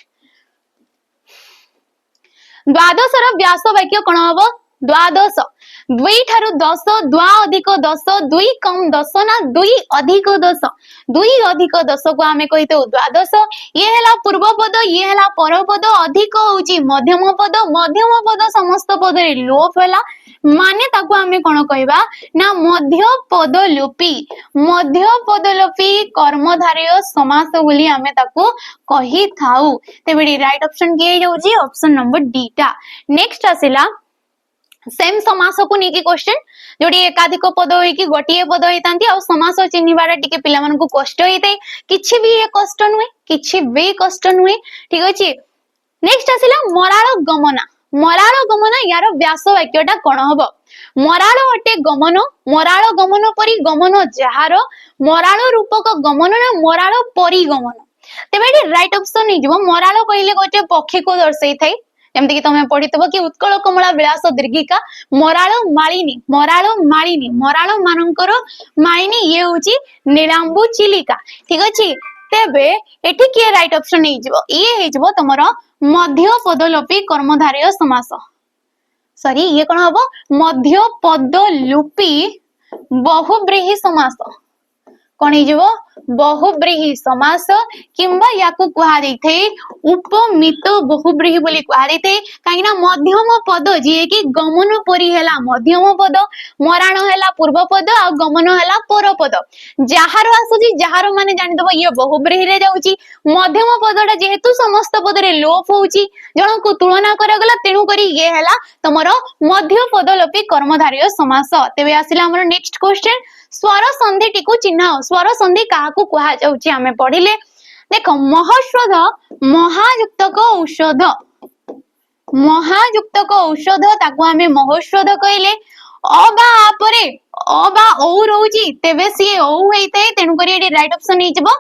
द्वादश रो व्यास वाक्य कोन हबो द्वादश 2 ठारू 10 2 अधिक 10 2 कम 10 ना 2 अधिक 10 2 अधिक 10 को हमें कहितो द्वादश ये हला पूर्व पद ये हला पर पद अधिक होउची मध्यम पद समस्त पद रे लोप हला माने ताको हमें कोन कहबा ना मध्य पदलोपी कर्मधारय समास बोली हमें ताको कहि थाउ तेबेडी राइट ऑप्शन के जाउची ऑप्शन नंबर डी टा नेक्स्ट आसिला सेम समास को नेकी क्वेश्चन जोडी एकाधिक पद होई कि गोटिए पद होइतांती आ समास चिन्हिबार टिके पिला मन को कष्ट होइते किछि भी ए कष्ट नुए ठीक अछि नेक्स्ट आसिला मराळ गमन यार व्यास वाक्यटा कोन हबो मराळ अटे गमन परि गमन जहार मराळ रूपक गमन ना मराळ परि गमन तेबेडी राइट ऑप्शन नै जबो मराळ कहिले गोटे पक्षी को दर्शाई थाई जेमति कि तमे पढितबो कि उत्कल कमला विलास दीर्घिका मराळ मालिनी मराळ मानकर मालिनी ये होची नीलांबू चिलिका ठीक अछि तेबे एठी के राइट ऑप्शन नै जबो ये हे जबो तमरो मध्य पदलोपी कर्मधारय समास सॉरी ये कोन हबो मध्य पदलोपी बहुब्रीहि समास कोन हे जबो बहुब्रीहि समास किंबा याको कुहा दैथे उपमित बहुब्रीहि बोली कुहा दैथे काइना मध्यम पद जे कि गमन परि हेला मध्यम पद मराण हेला पूर्व पद आ गमन हेला पर पद जहार आसुजी जहार माने जानि दबो ये बहुब्रीहि रे जाउची मध्यम पदटा जेहेतु समस्त पद रे लोप होउची जण को तुलना करा गला तेनु करी ये हेला तमरो मध्य पदलोपी कर्मधारय समास तेबे आसिला हमर नेक्स्ट क्वेश्चन स्वर संधि टिकु चिन्ह स्वर संधि काहाकू कुहा जाउची हमें पढिले देखो महस्वध महायुक्तक औषध ताकू हमें महस्वध कहले अबा आपरे अबा औ रहउची तेबे सी औ हेइते तेनु करी एडी राइट ऑप्शन हे जबो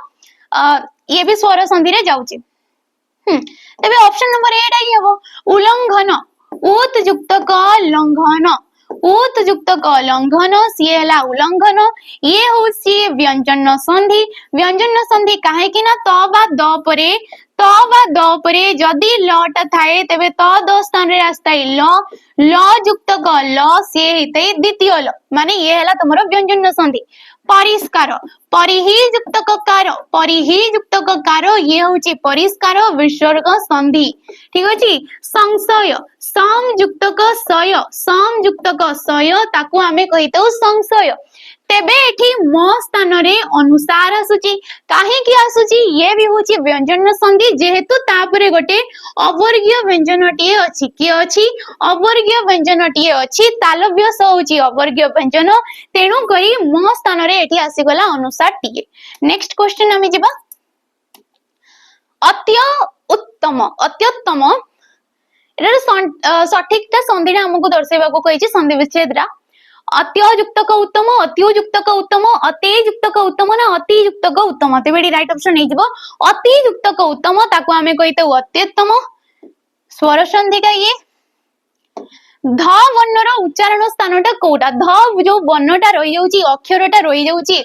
ये भी स्वर संधि रे जाउची तेबे ऑप्शन नंबर 8 आइ हबो उल्लंघन उत युक्त क लंघन उत युक्त क लंघन सिए हला उल्लंघन ये होसी व्यंजन संधि काहे कि ना त बा द परे जदी लट थाए तेबे त द स्थान रे आस्ताई ल युक्त क ल से हेते द्वितीय ल माने ये हला तमरो व्यंजन संधि परिष्कार परिहि युक्त कार ये होची परिष्कार विसर्ग संधि ठीक अछि संशय सम युक्त क सय ताकू हमें कहितौ संशय तेबे एठी म स्थान रे अनुसार आसुची काहे कि आसुची ये भी होची व्यंजन संधि जेहेतु तापरे गोटे अवर्गीय व्यंजनटीए अछि कि अछि अवर्गीय व्यंजनटीए अछि तालव्य स होची अवर्गीय व्यंजन तेणु करी म स्थान रे एठी आसी गला अनुसार टीए। नेक्स्ट क्वेश्चन आमी जिबा अत्युत्तम एटार सठिकटा संधिटा हमकु दर्शाइबाकू कहिछि संधि विच्छेदरा अत्युक्तक उत्तम अत्युक्तक उत्तम अतियुक्तक उत्तम ना अतियुक्तक उत्तम तेबेडी राइट ऑप्शन नै जिवो अतियुक्तक उत्तम ताको आमे कहिते अत्युत्तम स्वर संधिटा ये ध वर्णर उच्चारण स्थानटा कोटा ध जो वर्णटा रहि जाउची अक्षरटा रहि जाउची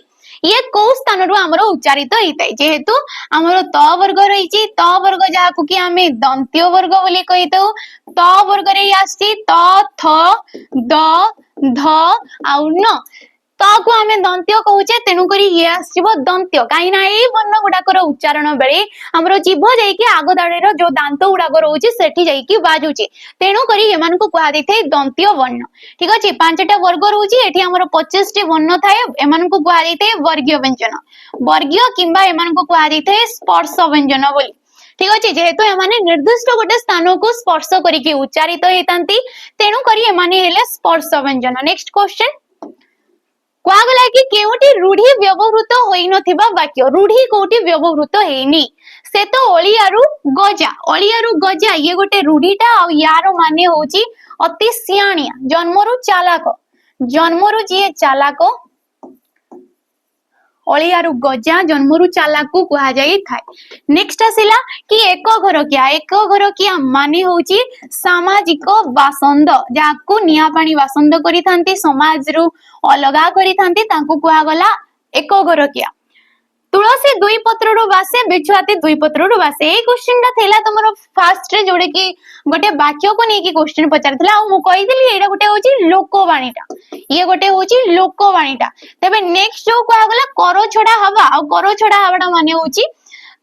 ये को स्थान रु हमरो उच्चारित हेतै जेहेतु हमरो त वर्ग रहिची त वर्ग जाहाकु कि आमे दंत्य वर्ग बोली कहितौ त वर्ग रे आसी त थ द ध आउ न ताकू आमे दंत्य कहूचे तेनु करी ये आसीबो दंत्य काई ना ए वर्ण गुडाकर उच्चारण बेले हमरो जीभ जाई कि आगो दाडे रो जो दांत गुडाक रहउची सेठी जाई कि बाजुची तेनु करी एमान को कहा दैथै दंत्य वर्ण ठीक अछि पांचटा वर्ग रहउची एठी हमरो 25 टी वर्ण थाए एमान को कहा दैथै वर्गीय व्यंजन वर्गीय किंबा एमान को कहा दैथै स्पर्श व्यंजन बोली ठीक अछि जेहेतु एमाने निर्दिष्ट गोटे स्थान को स्पर्श करिके उच्चारित हेतांती तेनु करी एमाने हेले स्पर्श व्यंजन। नेक्स्ट क्वेश्चन कुआगला कि केउटी रूढ़ी व्यवहृत होई नथिबा वाक्य रूढ़ी कोटी व्यवहृत हेनी से तो ओलियारु गजा ये गोटे रूढ़ीटा आ यारो माने होची अति सियाणिया जन्मरु जी चालाक ओलियारु गजा जन्मरु चालाकू कुहा जाई थाए। नेक्स्ट आसिला कि एक घर किया माने होची सामाजिक बासंद जाकू निया पानी बासंद करि थांती समाज रु अलगा करि थांती तांकू कुहा गला एक घर किया तुलसी दुई पत्र रु बासे बिछुआती दुई पत्र रु बासे ए क्वेश्चन ता थेला तमरो फास्ट रे जोडे कि गोटे वाक्य को नेकी क्वेश्चन पचारथिला आ मु कहिदिली एटा गोटे होची लोकवाणीटा ये गोटे होची लोकवाणीटा तबे नेक्स्ट जो कुहा गला करो छडा हवाटा माने होची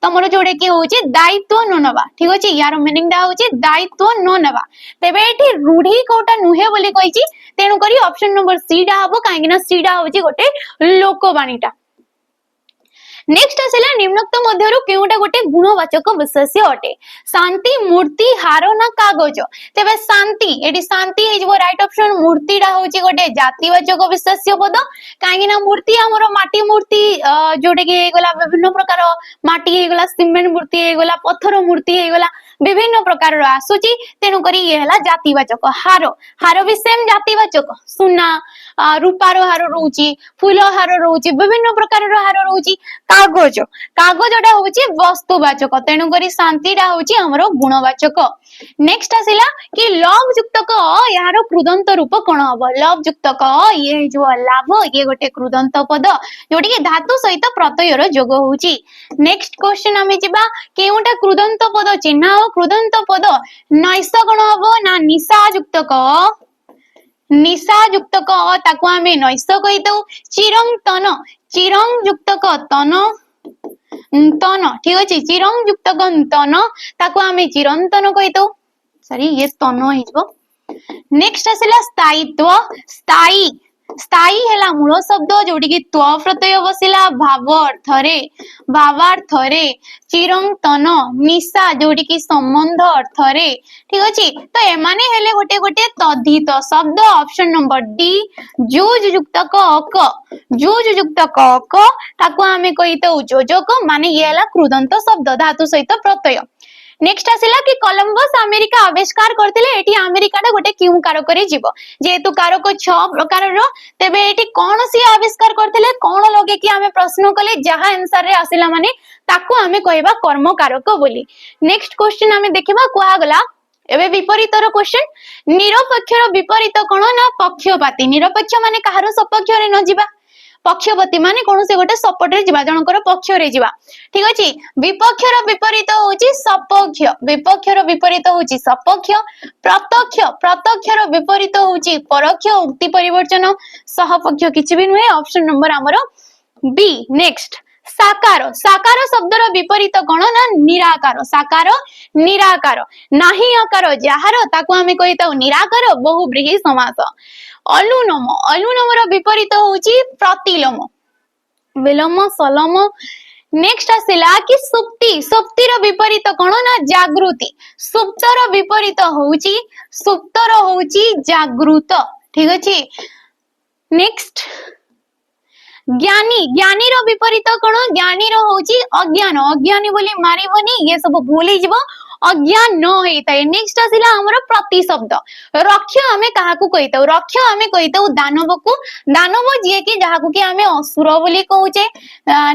तमरो जोडे कि होची दायित्व न नबा ठीक अछि यार मीनिंग दा होची दायित्व न नबा तबे एठी रूढ़ी कोटा नुहे बोली कहिची तेनु करी ऑप्शन नंबर सी डा हबो काहेकिना सी डा होची गोटे लोकवाणीटा। नेक्स्ट आसिला निम्नोक्त मध्यरु केउटा गोटे गुणवाचक विशेष्य अटे शांति मूर्ति हार ना कागज तेबे शांति एडी शांति हे जबो राइट ऑप्शन मूर्ति डा होची गोटे जातिवाचक विशेष्य पद काहेकि ना मूर्ति हमरो माटी मूर्ति जोडे कि गला विभिन्न प्रकार माटी हे गला सीमेंट मूर्ति हे गला पत्थर मूर्ति हे गला विभिन्न प्रकार आसुची तेनु करी ये हला जातिवाचक हार भी सेम जातिवाचक सुना रूपार हार रहउची फूल हार रहउची विभिन्न प्रकार हार रहउची कागजटा होची वस्तुवाचक तेणु करी शांतिटा होची हमरो गुणवाचक। नेक्स्ट आसिला कि लव युक्त क यार कृदंत रूप कोन हबो लव युक्त क ये जो लाभ ये गोटे कृदंत पद जोटी कि धातु सहित प्रत्ययर जोग होची। नेक्स्ट क्वेश्चन आमे जिबा केउटा कृदंत पद चिन्ह कृदंत पद नैस कोन हबो ना निशा युक्त क ताको आमे नैस कहितौ चिरंग युक्त क तन ठीक अछि चिरंग युक्त क तन ताको आमे चिरंतन कहितौ सॉरी ये तन हिजबो। नेक्स्ट आसिला स्थायित्व स्थायी हेला मूल शब्द जोटी कि त्व प्रत्यय बसिला भावार्थ रे चिरंतन निशा जोटी कि संबंध अर्थ रे ठीक अछि तो एमाने हेले गोटे गोटे तद्धित शब्द ऑप्शन नंबर डी जुज युक्त क ताको आमे कहितौ योजक माने ये हला कृदंत शब्द धातु सहित प्रत्यय। नेक्स्ट आसिला कि कोलंबस अमेरिका आविष्कार करथिले एठी अमेरिकाटा गोटे क्यू कारक रे जीव जेतु कारक 6 प्रकार रो तेबे एठी कोन सी आविष्कार करथिले कोन लगे कि हमें प्रश्न कले जहा आंसर रे आसिला माने ताको हमें कहबा कर्म कारक बोली। नेक्स्ट क्वेश्चन हमें देखिबा कुआ गला एबे विपरीतर क्वेश्चन निरपेक्षर विपरीत कोन ना पक्षपाती निरपेक्ष माने कहारो सपक्ष रे न जीवा पक्षपाती माने कौन से गोटे सपोर्ट रे जीवा जनकर पक्ष रे जीवा ठीक अछि विपक्षर विपरीत होची सपक्ष विपक्षर विपरीत होची सपक्ष प्रत्यक्षर विपरीत होची परोक्ष उक्ति परिवर्तन सहपक्ष किछि भी नुहे ऑप्शन नंबर हमरो बी। नेक्स्ट साकार साकार शब्दर विपरीत कौन ना निराकार साकार निराकार नाही आकार जार ताको आमे कहिताउ निराकार बहुव्रीहि समास अलुनम अलुनमर विपरीत होउची प्रतिलोम विलोम सलोम नेक्स्ट आसिला कि सुप्ति सुप्तिर विपरीत कौन ना जागृति सुप्तर विपरीत होउची सुप्तर होउची जागृत ठीक अछि नेक्स्ट ज्ञानी ज्ञानी रो विपरीत कौन ज्ञानी रो होउची अज्ञान अज्ञानी बोली मारिबनी ये सब भूली जिवो अज्ञान न होइताय नेक्स्ट आसिला हमर प्रति शब्द रक्ष हमें काहाकू कहिताउ रक्ष हमें कहिताउ दानव को दानव जे कि जाहाकू कि हमें असुर बोली कहूचे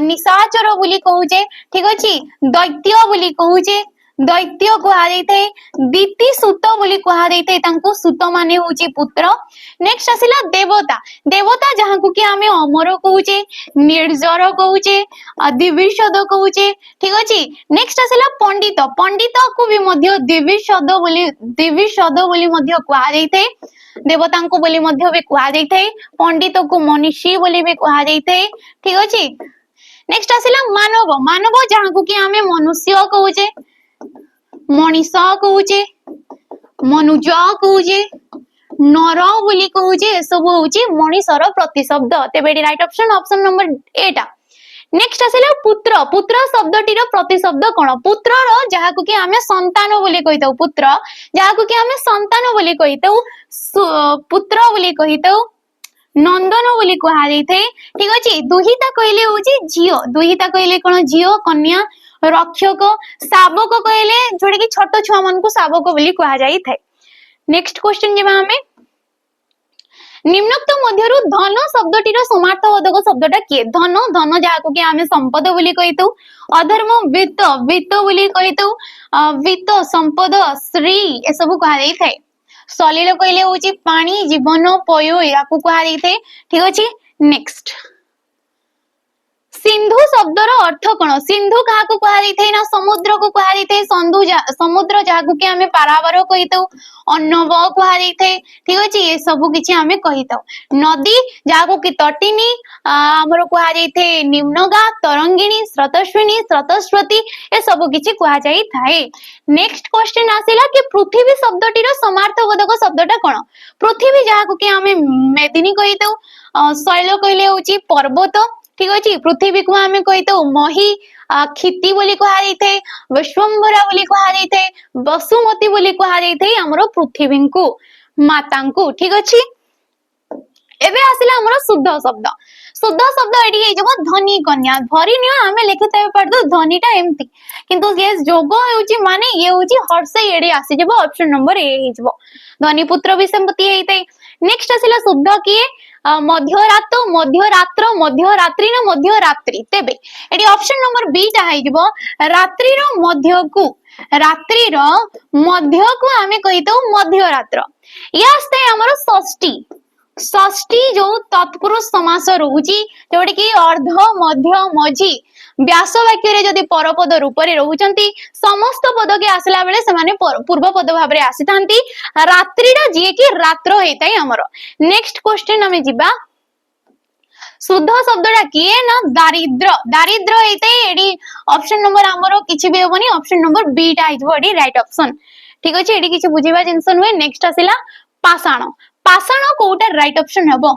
निशाचर बोली कहूचे ठीक अछि दैत्य बोली कहूचे दैत्य कुहा जाइथे दीति सुत बोली कुहा जाइथे तांको सुत माने होची पुत्र नेक्स्ट आसिला देवता देवता जहां को कि हमें अमर कहूचे निर्जर कहूचे दिविशद कहूचे ठीक अछि नेक्स्ट आसिला पंडित पंडित को भी मध्य दिविशद बोली मध्य कुहा जाइथे देवता को बोली मध्य भी कुहा जाइथे पंडित को मनीषी बोली भी कुहा जाइथे ठीक अछि नेक्स्ट आसिला मानव मानव जहां को कि हमें मनुष्य कहूचे मनीष कहूचे मनुज कहूचे नर बोली कहूचे सब होउची मनीषर प्रतिशब्द तेबे right option option number 8 next आसिला पुत्र पुत्र शब्दटीर प्रतिशब्द कोन पुत्र रो जहाकू कि हमें संतान बोली कहिताउ पुत्र जहाकू कि हमें संतान बोली कहिताउ पुत्र बोली कहिताउ नंदन बोली कहा जाइथे ठीक अछि दुहिता कहले होउची झियो दुहिता कहले कोन झियो कन्या रक्षक शावक कहले जोडे कि छोट छुआ मन को शावक बोली कहा जाई थाए नेक्स्ट क्वेश्चन जेबा हमें निम्नोक्त मध्यरु धन शब्दटीर समार्थबोधक शब्दटा किए धन धन जाको कि हमें संपद बोली कहितौ अधर्म वित्त वित्त बोली कहितौ वित्त संपद श्री ए सब कहा जाई थाए सलिल कहले होची पानी जीवन पयो याकू कहा जाई थाए ठीक अछि नेक्स्ट सिंधु शब्दर अर्थ कोन सिंधु कहा को कहा जाई थाए ना समुद्र को कहा जाई थाए समुद्र जाकू कि हमें पारावार कहितौ अन्नव कहा जाई थाए ठीक अछि ये सब किछि हमें कहितौ नदी जाकू कि तटिनी हमरो कहा जाई थाए निम्नगा तरंगिणी स्रोतस्विनी स्रोतस्वती ए सब किछि कहा जाई थाए नेक्स्ट क्वेश्चन आसिला कि पृथ्वी शब्दटीर समार्थबोधक शब्दटा कोन पृथ्वी जाकू कि हमें मेदिनी कहितौ शैल कहले होची पर्वत ठीक अछि पृथ्वी को हमें कहितो मही खिति बोली कहा जाइथे विश्वम्भरा बोली कहा जाइथे वसुमती बोली कहा जाइथे हमरो पृथ्वी को माता को ठीक अछि एबे आसिला हमरो शुद्ध शब्द एडी हे जबो धनी कन्या भरी नियो हमें लिखिते पड़तो धनीटा एम्ति किंतु ये जोग होउची माने ये होउची हर्ष एडी आसी जबो ऑप्शन नंबर ए हे जबो धनी पुत्र विषमती हेते नेक्स्ट आसिला शुद्ध किए मध्यरात्र मध्यरात्रि न मध्यरात्रि तेबे एडी ऑप्शन नंबर बी टा हे जबो रात्रि रो मध्य को हमें कहितो मध्यरात्र यास्ते हमरो षष्ठी जो तत्पुरुष समास रहउची जोडे कि अर्ध मध्य मझी व्यास वाक्य रे जदि परपद रूप रे रहउचंती समस्त पद के आसला बेले से माने पूर्व पद भाबरे आसीथांती रात्रि रा जे कि रात्र हेताई हमरो नेक्स्ट क्वेश्चन हमें जिबा शुद्ध शब्दटा किए ना दारिद्र हेताई एडी ऑप्शन नंबर हमरो किछि भी होबनी ऑप्शन नंबर बी टा आइजबो एडी राइट ऑप्शन ठीक अछि एडी किछि बुझिबा जिंसन होय नेक्स्ट आसिला पाषाण कोटा राइट ऑप्शन हबो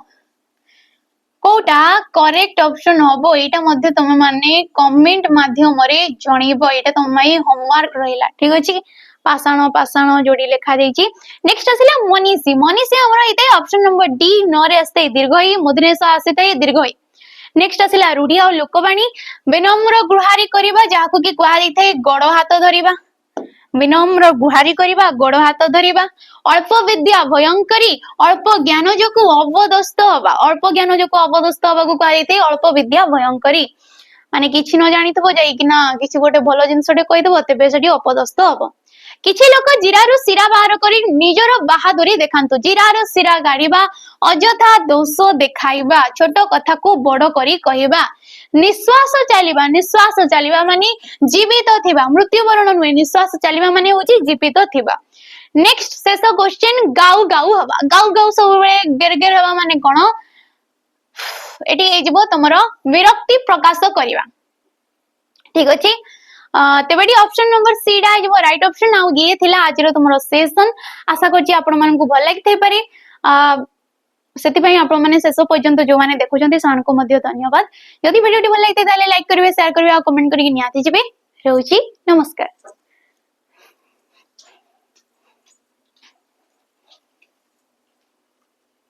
कोटा करेक्ट ऑप्शन हबो एटा मध्ये तमे माने कमेंट माध्यम रे जणीबो एटा तमे होमवर्क रहिला ठीक अछि पाषाण जोडी लेखा देछि नेक्स्ट आसिला मनीषी हमर एते ऑप्शन नंबर डी न रे आस्ते दीर्घई मुद्रेश आसिते दीर्घई नेक्स्ट आसिला रूढी और लोकवाणी विनम्र गुहारी करिबा जाको कि कुहा दैथे गड़ हाथ धरिबा विनम्र गुहारी करिबा गोड़ हाथ धरिबा अल्प विद्या भयंकरी अल्प ज्ञान जोकु अवदस्त हबा अल्प ज्ञान जोकु अवदस्त हबा को कहैते अल्प विद्या भयंकरी माने किछि न जानितबो जाई कि ना किछि गोटे भलो जिंसटे कहि देबो तेबे सेठी अपदस्त हबो किछि लोक जीरारु सिरा बाहर करी निजर बहादुरी देखांतु जीरारु सिरा गाड़ीबा अजथा दोष देखाइबा छोट कथा को बड़ करी कहिबा निश्वास चलिबा माने जीवित थिबा मृत्युवरण नुहे निश्वास चलिबा माने होची जीवित थिबा नेक्स्ट शेष क्वेश्चन गाउ हबा सब बेले गेर हबा माने कोन एटी हे जबो तमरो विरक्ति प्रकाश करिबा ठीक अच्छे तेबे ऑप्शन नंबर सी डा जो राइट ऑप्शन आउ ये थिला आज रो तुमरो सेशन आशा करछि आपण मानन को भल लागिथै पारे सेति पई आपण माने शेष पर्यंत जो माने देखुचंती सान को मध्य धन्यवाद यदि वीडियो भल लागिथै ताले लाइक करिवे शेयर करिवे आ कमेंट करिके नियाति जिबे रहउछि नमस्कार।